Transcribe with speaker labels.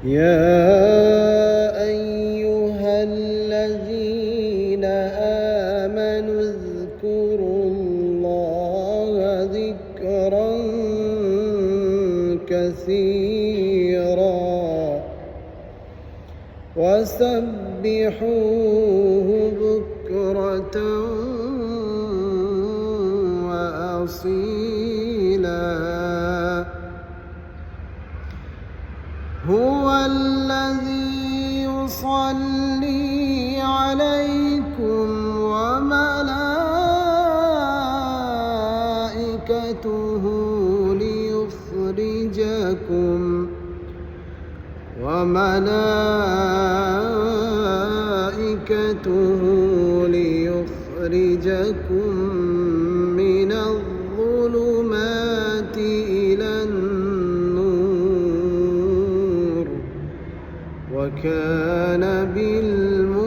Speaker 1: يا أيها الذين آمنوا اذكروا الله ذكرا كثيرا وسبحوه بكرة وأصيلا هو الذي يصلي عليكم وملائكته ليخرجكم من الظلمات إلى النور وكان بالمؤمنين